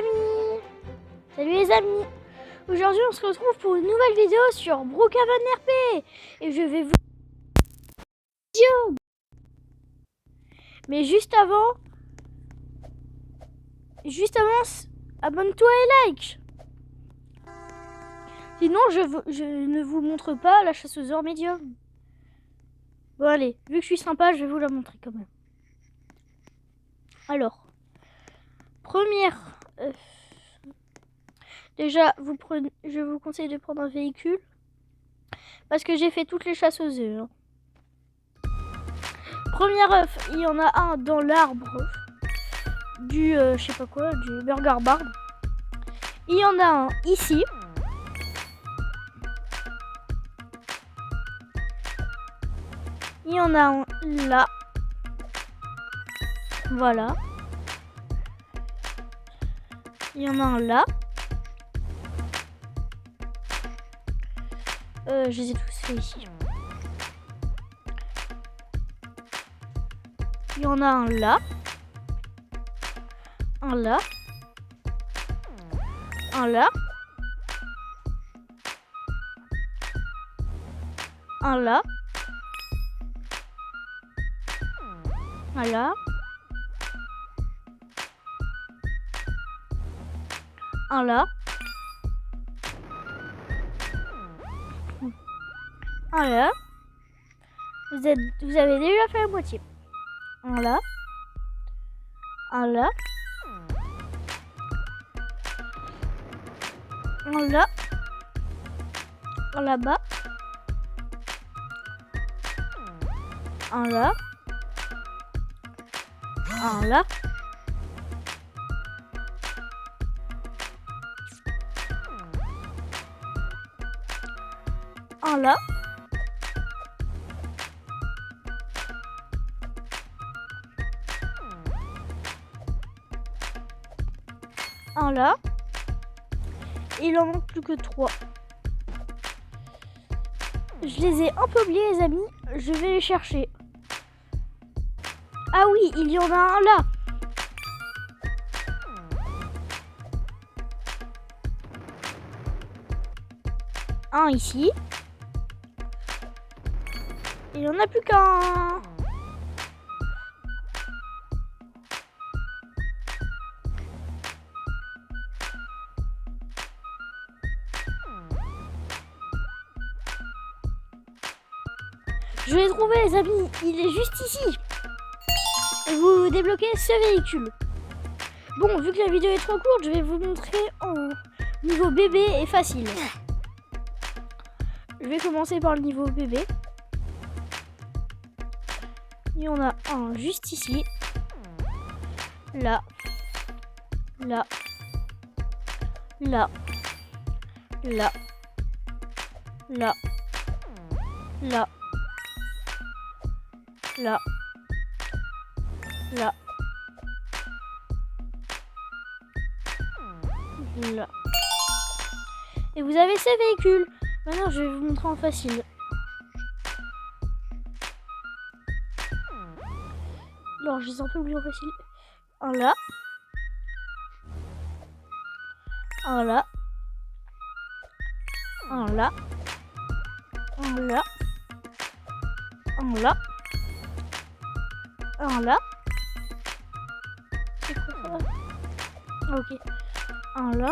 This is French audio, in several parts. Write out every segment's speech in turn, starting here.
amis! Salut les amis! Aujourd'hui on se retrouve pour une nouvelle vidéo sur Brookhaven RP et je vais vous... Mais juste avant, abonne-toi et like! Sinon je ne vous montre pas la chasse aux ors médium. Bon allez, vu que je suis sympa, je vais vous la montrer quand même. Alors, première... Déjà, je vous conseille de prendre un véhicule. Parce que j'ai fait toutes les chasses aux œufs. Hein. Premier œuf, il y en a un dans l'arbre du, je sais pas quoi, du Burger Bar. Il y en a un ici. Il y en a un là. Voilà. Il y en a un là. Je les ai tous fait ici. Il y en a un là. Un là. Un là. Un là. Un là. Un là. Un là. Vous avez déjà fait la moitié. Un là. Un là. Un là. Un là-bas. Un là. Un là. Un là. Un là. Il en manque plus que 3. Je les ai un peu oubliés les amis. Je vais les chercher. Ah oui, il y en a un là. Un ici. Il n'y en a plus qu'un. Je l'ai trouvé les amis, il est juste ici. Et vous débloquez ce véhicule. Bon, vu que la vidéo est trop courte, je vais vous montrer en niveau bébé et facile. Je vais commencer par le niveau bébé. Il y en a un juste ici. Là. Là. Là. Là. Là. Là. Là. Là. Là. Et vous avez ces véhicules. Maintenant, je vais vous montrer en facile. Alors, je les ai un peu oubliés en facile. Un là. Un là. Un là. Un là. Un là. Un là. C'est quoi ça? Ok. Un là.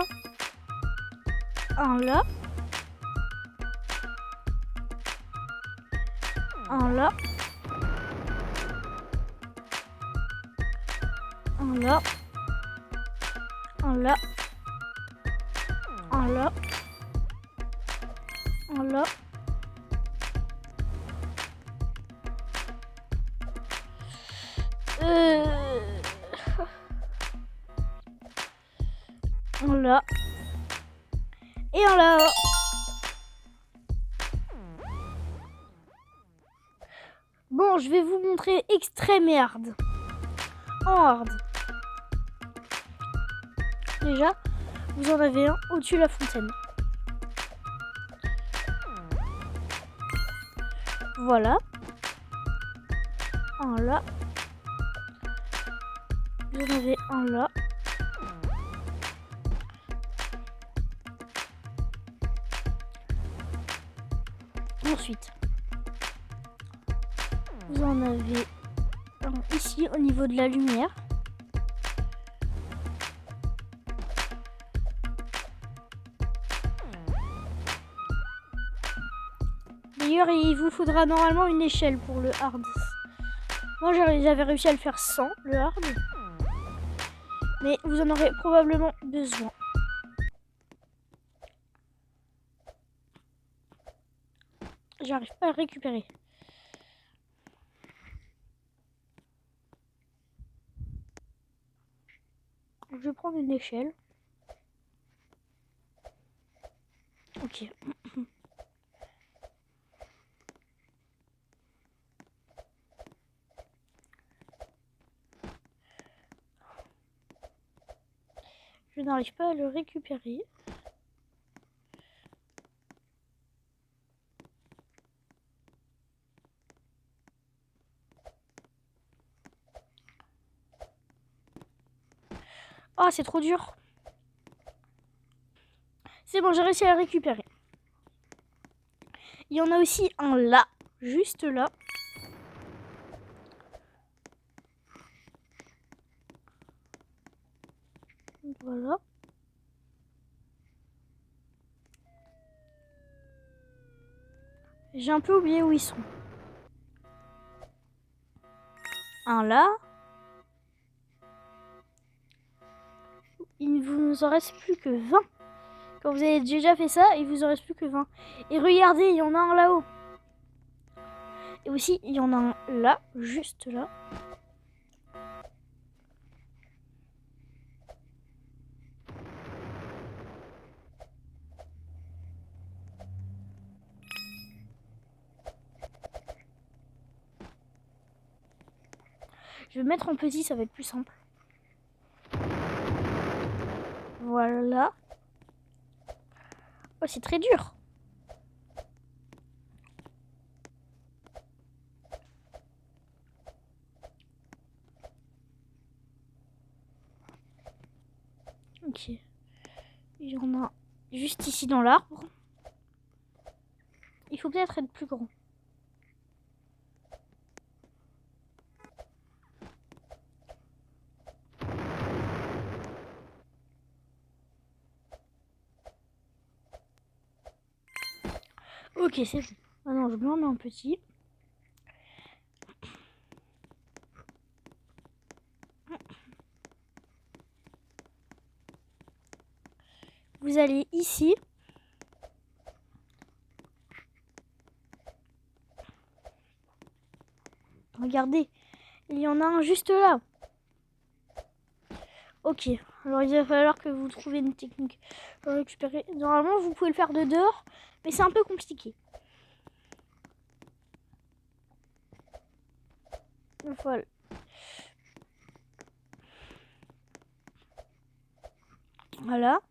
Un là. Un là. Un là. Un là. Un là. Un là. Un là. Et un là. Bon, je vais vous montrer extrême et hard. En hard. Déjà, vous en avez un au-dessus de la fontaine. Voilà. Un là. Vous en avez un là. Ensuite, vous en avez un ici au niveau de la lumière. D'ailleurs, il vous faudra normalement une échelle pour le hard. Moi, j'avais réussi à le faire sans le hard. Mais vous en aurez probablement besoin. J'arrive pas à le récupérer. Je vais prendre une échelle. Ok. Je n'arrive pas à le récupérer. Ah, c'est trop dur. C'est bon, j'ai réussi à le récupérer. Il y en a aussi un là, juste là. Voilà. J'ai un peu oublié où ils sont. Un là. Il ne vous en reste plus que 20. Quand vous avez déjà fait ça, il vous en reste plus que 20. Et regardez, il y en a un là-haut. Et aussi, il y en a un là, juste là. Je vais mettre en petit, ça va être plus simple. Voilà. Oh, c'est très dur. Ok. Il y en a juste ici dans l'arbre. Il faut peut-être être plus grand. Ok, c'est bon. Maintenant, je me remets en petit. Vous allez ici. Regardez, il y en a un juste là. Ok, alors il va falloir que vous trouviez une technique pour récupérer. Normalement, vous pouvez le faire de dehors, mais c'est un peu compliqué. Voilà. Voilà.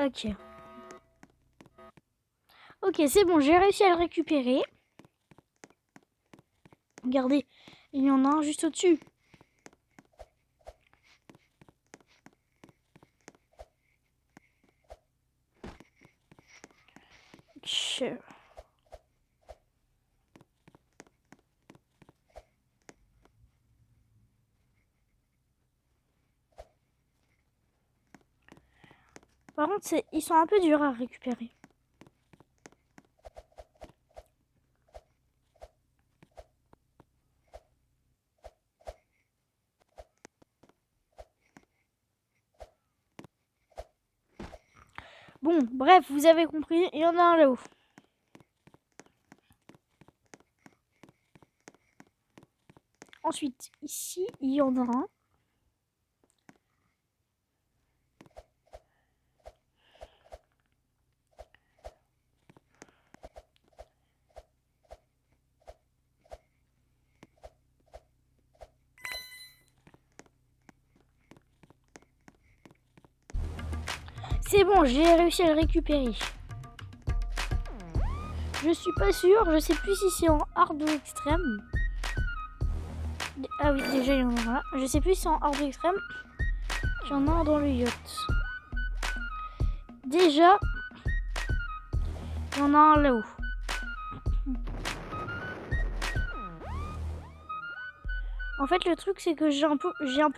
Ok. Ok, c'est bon, j'ai réussi à le récupérer. Regardez, il y en a un juste au-dessus. Par contre, ils sont un peu durs à récupérer. Bon, bref, vous avez compris, il y en a un là-haut. Ensuite, ici, il y en a un. C'est bon, j'ai réussi à le récupérer. Je suis pas sûr, je sais plus si c'est en hard ou extrême. Ah oui, déjà il y en a un là. Je sais plus si c'est en hard ou extrême. Il y en a un dans le yacht. Déjà, il y en a un là-haut. En fait, le truc, c'est que j'ai un peu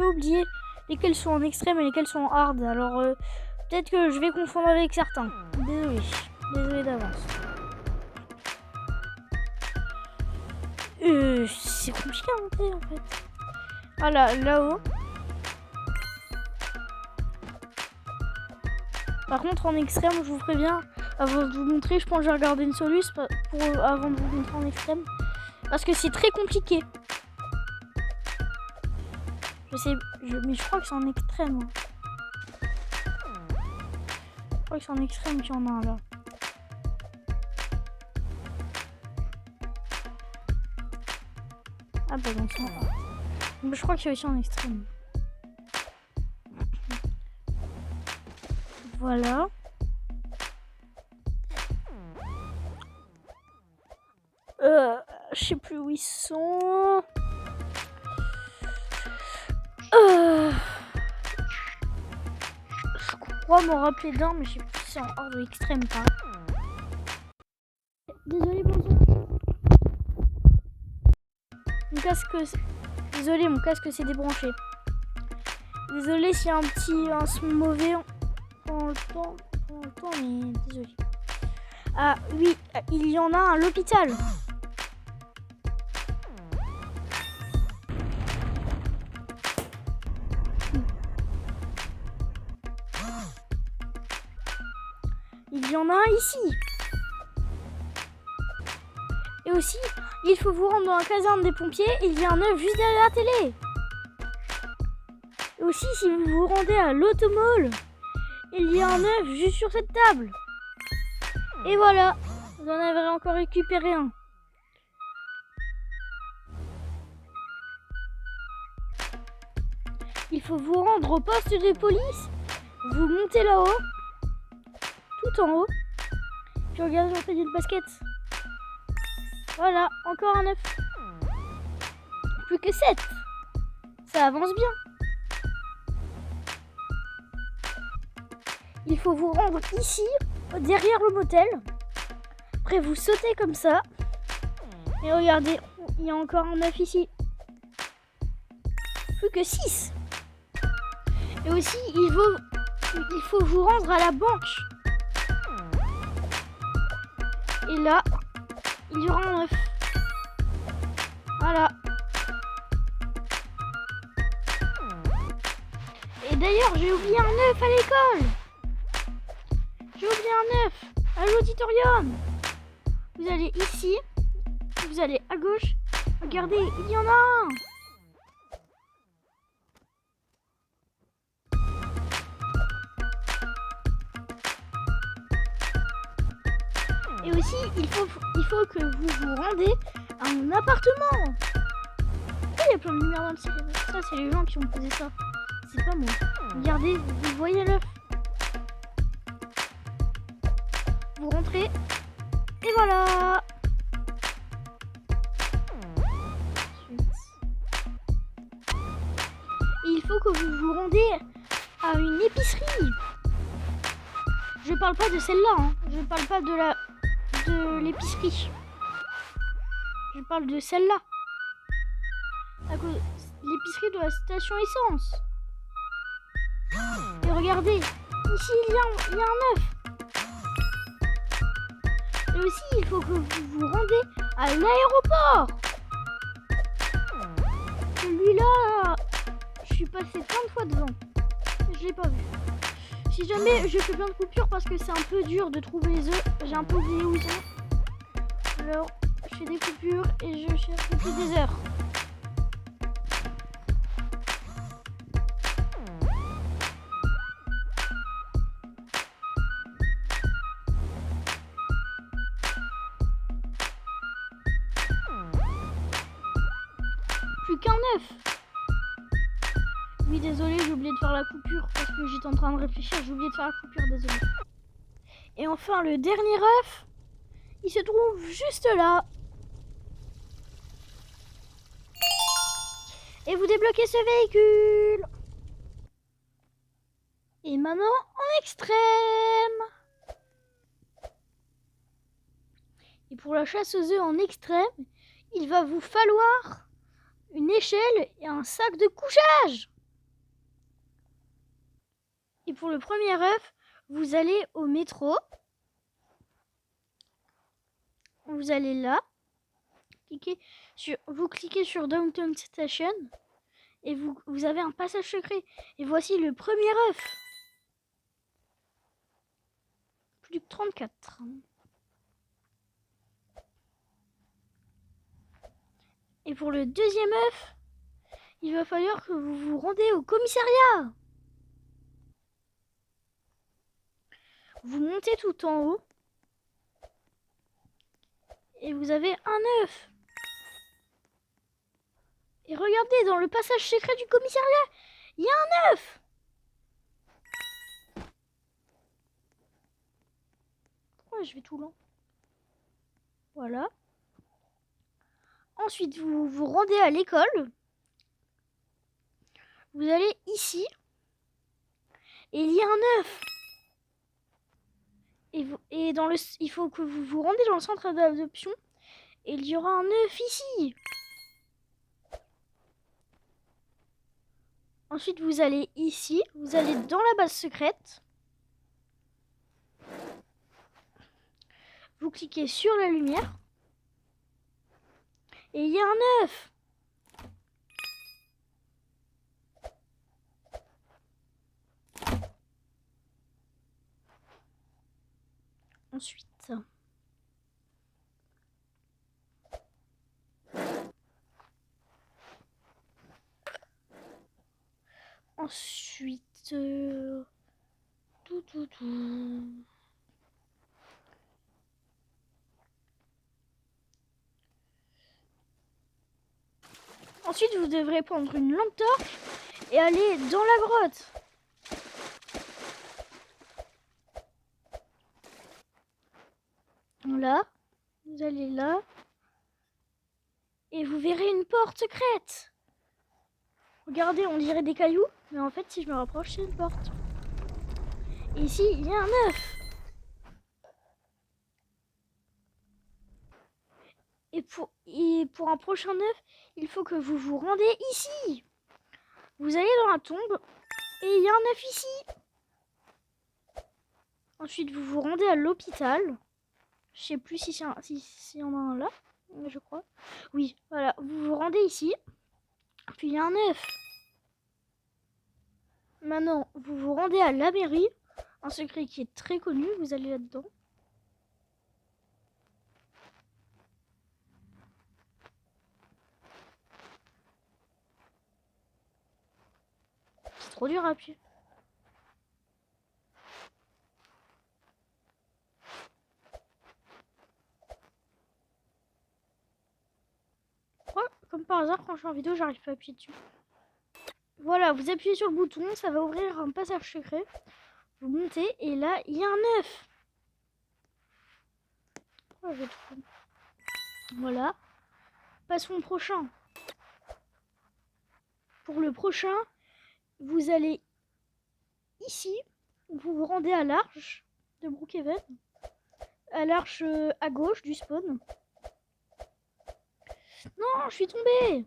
oublié lesquels sont en extrême et lesquels sont en hard. Alors, peut-être que je vais confondre avec certains. Désolé. Désolé d'avance. C'est compliqué à monter, en fait. Ah là-haut. Par contre, en extrême, je vous préviens, avant de vous montrer, je pense que j'ai regardé une solution avant de vous montrer en extrême. Parce que c'est très compliqué. Mais je crois que c'est en extrême. Je crois que c'est en extrême qu'il y en a un là. Ah bah donc c'est en hard. Je crois qu'il y a aussi en extrême. Voilà. Je sais plus où ils sont. Je crois m'en rappeler d'un, mais je sais plus si c'est en hard ou extrême. Désolé pour ça. Mon casque... Désolé, mon casque s'est débranché. Désolé s'il y a un son mauvais pendant le temps, mais désolé. Ah oui, il y en a un à l'hôpital. Il y en a un ici. Et aussi, il faut vous rendre dans la caserne des pompiers. Il y a un œuf juste derrière la télé. Et aussi, si vous vous rendez à l'automall, il y a un œuf juste sur cette table. Et voilà, vous en avez encore récupéré un. Il faut vous rendre au poste de police. Vous montez là-haut. Tout en haut. Puis regardez l'entrée d'une basket. Voilà, encore un œuf. Plus que 7. Ça avance bien. Il faut vous rendre ici, derrière le motel. Après, vous sautez comme ça. Et regardez, il y a encore un œuf ici. Plus que 6. Et aussi, il faut vous rendre à la banque. Et là, il y aura un œuf. Voilà. Et d'ailleurs, j'ai oublié un œuf à l'école. J'ai oublié un œuf à l'auditorium. Vous allez ici. Vous allez à gauche. Regardez, il y en a un. Et aussi, il faut que vous vous rendez à un appartement. Pourquoi il y a plein de lumière dans le ciel? Ça, c'est les gens qui ont posé ça. C'est pas moi. Regardez, vous voyez l'œuf. Vous rentrez. Et voilà. Et il faut que vous vous rendez à une épicerie. Je parle pas de celle-là. Hein. Je parle pas de l'épicerie. Je parle de celle-là. L'épicerie de la station essence. Et regardez, ici il y a un œuf. Et aussi, il faut que vous vous rendez à l'aéroport. Celui-là, je suis passé plein de fois devant. Je l'ai pas vu. Si jamais je fais plein de coupures parce que c'est un peu dur de trouver les œufs, j'ai un peu oublié où ils sont. Alors, je fais des coupures et je cherche depuis des heures. Plus qu'un œuf. Oui, désolé, j'ai oublié de faire la coupure parce que j'étais en train de réfléchir. J'ai oublié de faire la coupure, désolé. Et enfin, le dernier œuf, il se trouve juste là. Et vous débloquez ce véhicule. Et maintenant, en extrême. Et pour la chasse aux œufs en extrême, il va vous falloir une échelle et un sac de couchage. Et pour le premier œuf, vous allez au métro. Vous allez là. Vous cliquez sur Downtown Station. Et vous avez un passage secret. Et voici le premier œuf. Plus que 34. Et pour le deuxième œuf, il va falloir que vous vous rendez au commissariat. Vous montez tout en haut. Et vous avez un œuf. Et regardez, dans le passage secret du commissariat, il y a un œuf. Pourquoi je vais tout lent? Voilà. Ensuite, vous vous rendez à l'école. Vous allez ici. Et il y a un œuf. Il faut que vous vous rendez dans le centre d'adoption. Et il y aura un œuf ici. Ensuite, vous allez ici. Vous allez dans la base secrète. Vous cliquez sur la lumière. Et il y a un œuf. Ensuite, Ensuite, vous devrez prendre une lampe torche et aller dans la grotte. Là, vous allez là. Et vous verrez une porte secrète. Regardez, on dirait des cailloux. Mais en fait, si je me rapproche, c'est une porte. Et ici, il y a un œuf. Et pour un prochain œuf, il faut que vous vous rendez ici. Vous allez dans la tombe. Et il y a un œuf ici. Ensuite, vous vous rendez à l'hôpital. Je sais plus si y en a un là. Je crois. Oui, voilà. Vous vous rendez ici. Puis il y a un œuf. Maintenant, vous vous rendez à la mairie. Un secret qui est très connu. Vous allez là-dedans. C'est trop dur à appuyer. Comme par hasard, quand je suis en vidéo, j'arrive pas à appuyer dessus. Voilà, vous appuyez sur le bouton, ça va ouvrir un passage secret. Vous montez et là, il y a un œuf. Oh, voilà. Passons au prochain. Pour le prochain, vous allez ici. Vous vous rendez à l'arche de Brookhaven. À l'arche à gauche du spawn. Non, je suis tombée.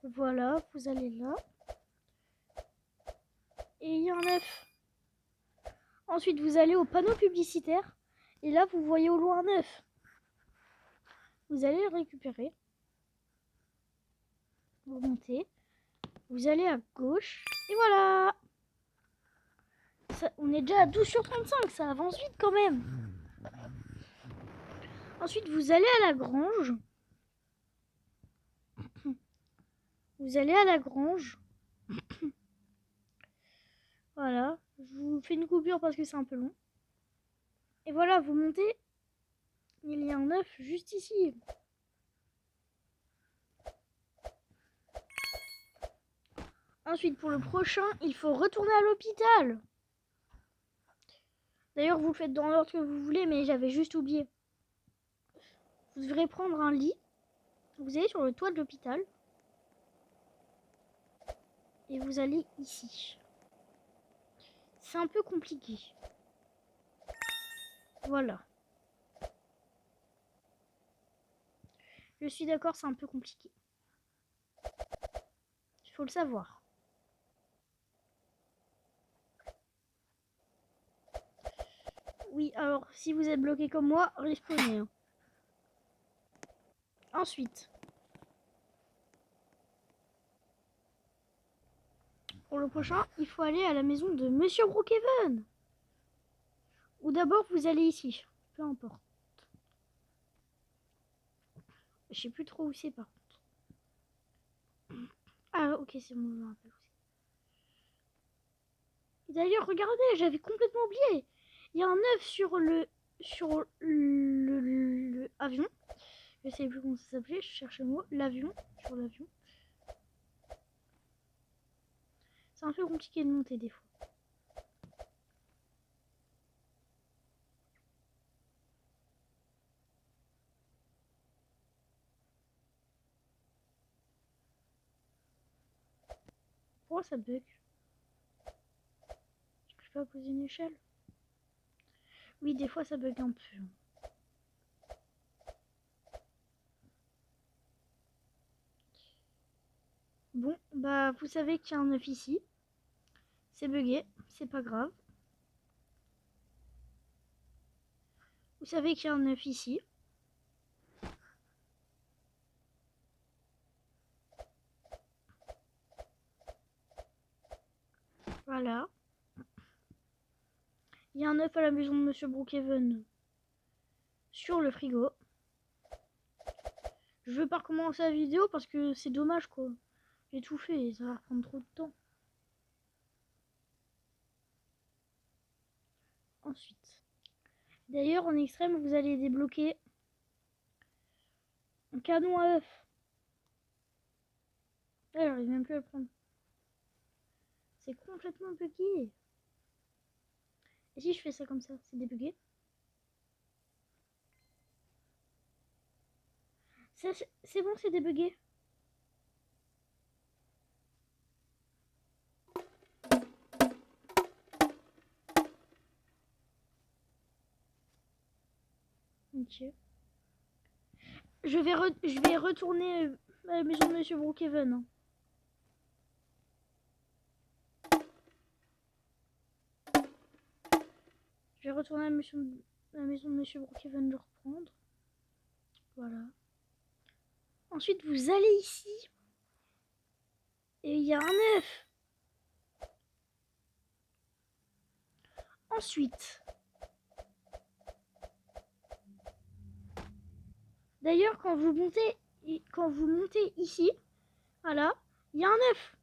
Voilà, vous allez là. Et il y a un œuf. Ensuite, vous allez au panneau publicitaire. Et là, vous voyez au loin un œuf. Vous allez le récupérer. Vous montez. Vous allez à gauche. Et voilà. On est déjà à 12 sur 35. Ça avance vite quand même. Ensuite, vous allez à la grange. Vous allez à la grange. Voilà. Je vous fais une coupure parce que c'est un peu long. Et voilà, vous montez. Il y a un œuf juste ici. Ensuite, pour le prochain, il faut retourner à l'hôpital. D'ailleurs, vous le faites dans l'ordre que vous voulez, mais j'avais juste oublié. Vous devrez prendre un lit. Vous allez sur le toit de l'hôpital. Et vous allez ici. C'est un peu compliqué. Voilà. Je suis d'accord, c'est un peu compliqué. Il faut le savoir. Oui, alors, si vous êtes bloqué comme moi, respawnez. Hein. Ensuite, pour le prochain, il faut aller à la maison de Monsieur Brookhaven. Ou d'abord, vous allez ici. Peu importe. Je sais plus trop où c'est, par contre. Ah, ok, c'est bon, je me rappelle aussi. D'ailleurs, regardez, j'avais complètement oublié. Il y a un œuf sur le avion. Je sais plus comment ça s'appelait, je cherche le mot. L'avion, sur l'avion. C'est un peu compliqué de monter des fois. Pourquoi ça bug? Je peux pas poser une échelle? Oui, des fois ça bug un peu. Bon, bah vous savez qu'il y a un œuf ici. C'est bugué, c'est pas grave. Vous savez qu'il y a un œuf ici. Voilà. Il y a un œuf à la maison de Monsieur Brookhaven sur le frigo. Je veux pas recommencer la vidéo parce que c'est dommage quoi. J'ai tout fait et ça va prendre trop de temps. Ensuite. D'ailleurs en extrême vous allez débloquer un canon à œufs. Ah, j'arrive même plus à le prendre. C'est complètement bugué. Et si je fais ça comme ça, c'est débugué. C'est bon, c'est débugué. Ok. Je vais retourner à la maison de Monsieur Brookhaven. Hein. Je vais retourner à la maison de Monsieur Brookhaven le reprendre. Voilà. Ensuite, vous allez ici. Et il y a un œuf. Ensuite. D'ailleurs, quand vous montez ici, voilà, il y a un œuf.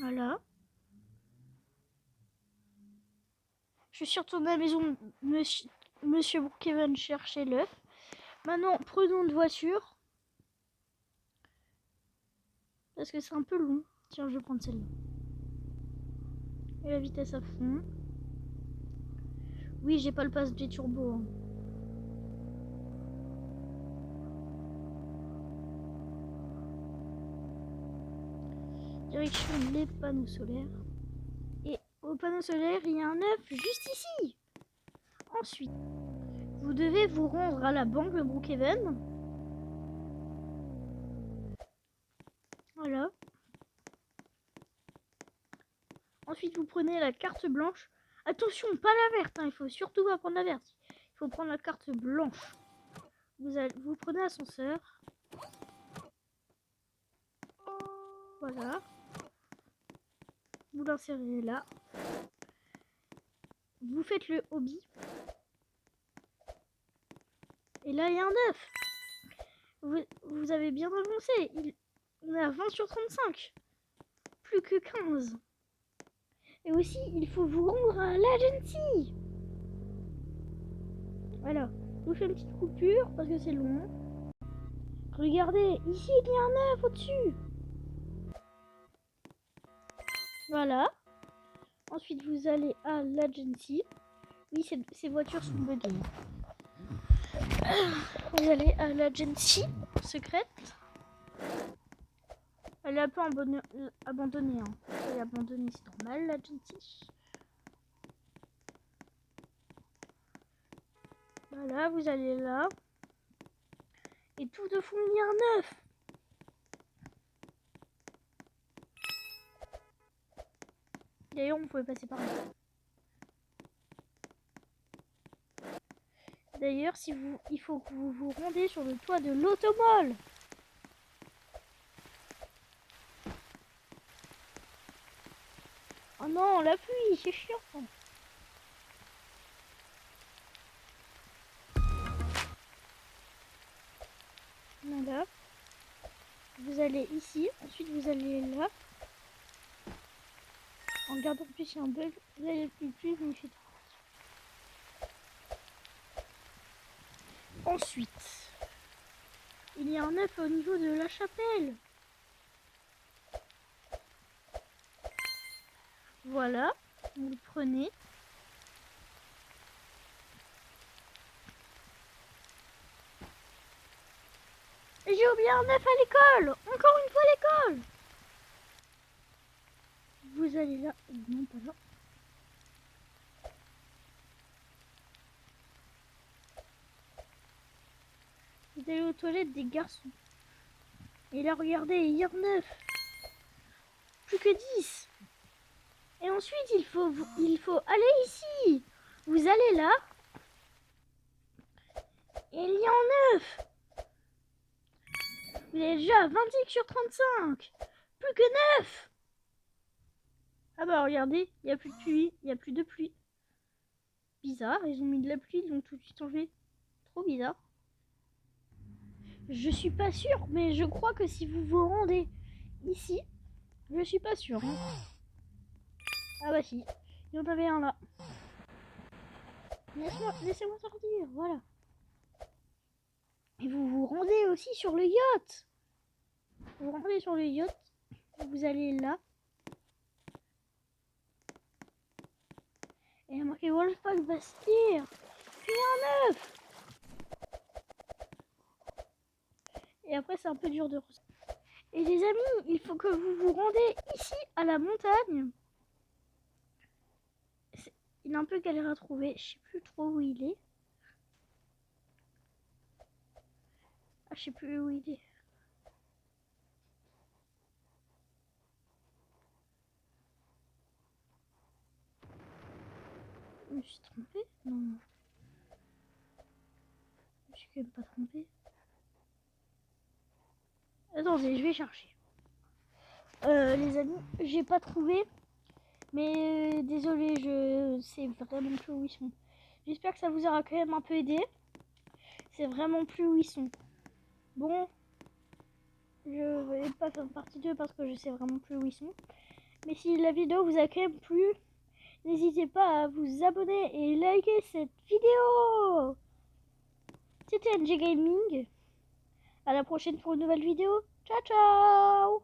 Voilà. Je suis retournée à la maison de Monsieur Brookhaven chercher l'œuf. Maintenant, prenons une voiture. Parce que c'est un peu long. Tiens, je vais prendre celle-là. Et la vitesse à fond. Oui, j'ai pas le pass Jet Turbo. Hein. Direction les panneaux solaires. Et au panneau solaire, il y a un œuf juste ici. Ensuite, vous devez vous rendre à la banque de Brookhaven. Voilà. Ensuite, vous prenez la carte blanche. Attention, pas la verte. Hein. Il faut surtout pas prendre la verte. Il faut prendre la carte blanche. Vous prenez l'ascenseur. Voilà. Vous l'insérez là. Vous faites le hobby. Et là, il y a un œuf. Vous avez bien avancé. On est à 20 sur 35. Plus que 15. Et aussi, il faut vous rendre à l'agency. Voilà. Je vous fais une petite coupure parce que c'est long. Regardez, ici il y a un œuf au-dessus. Voilà. Ensuite, vous allez à l'agency. Oui, ces voitures sont buggées. Vous allez à l'agency secrète. Elle est un peu abandonnée. Hein. Elle est abandonnée, c'est normal, l'agency. Voilà, vous allez là. Et tout de fond, il y a un œuf. D'ailleurs, on pouvait passer par là. D'ailleurs, il faut que vous vous rendez sur le toit de l'automall. Oh non, la pluie, c'est chiant. Voilà. Vous allez ici, ensuite vous allez là. En regardant en plus il y a un bug. Vous allez plus, mais faites attention. Ensuite, il y a un œuf au niveau de la chapelle. Voilà, vous le prenez. Et j'ai oublié un œuf à l'école. Encore une fois à l'école. Vous allez là. Non, pas là. Vous allez aux toilettes des garçons. Et là, regardez, il y a un œuf. Plus que 10. Et ensuite, il faut aller ici. Vous allez là. Et il y a un œuf. Vous êtes déjà à 25 sur 35. Plus que 9. Ah bah regardez, il n'y a plus de pluie. Il n'y a plus de pluie. Bizarre, ils ont mis de la pluie, ils l'ont tout de suite enlevé. Trop bizarre. Je suis pas sûre, mais je crois que si vous vous rendez ici, je suis pas sûre. Hein. Ah bah si, il y en avait un là. Laissez-moi sortir, voilà. Et vous vous rendez aussi sur le yacht. Vous rendez sur le yacht, vous allez là. Et il y a marqué Wolfpack Bastille. Puis un œuf. Et après c'est un peu dur de ressortir. Et les amis, il faut que vous vous rendez ici à la montagne. Il est un peu galère à trouver, je sais plus trop où il est. Ah, je sais plus où il est. Je me suis trompée? Non. Je me suis quand même pas trompée. Attendez, je vais chercher. Les amis, j'ai pas trouvé. Mais désolé, je sais vraiment plus où ils sont. J'espère que ça vous aura quand même un peu aidé. C'est vraiment plus où ils sont. Bon, je vais pas faire partie 2 parce que je sais vraiment plus où ils sont. Mais si la vidéo vous a quand même plu, n'hésitez pas à vous abonner et liker cette vidéo. C'était NG Gaming. À la prochaine pour une nouvelle vidéo. Ciao ciao.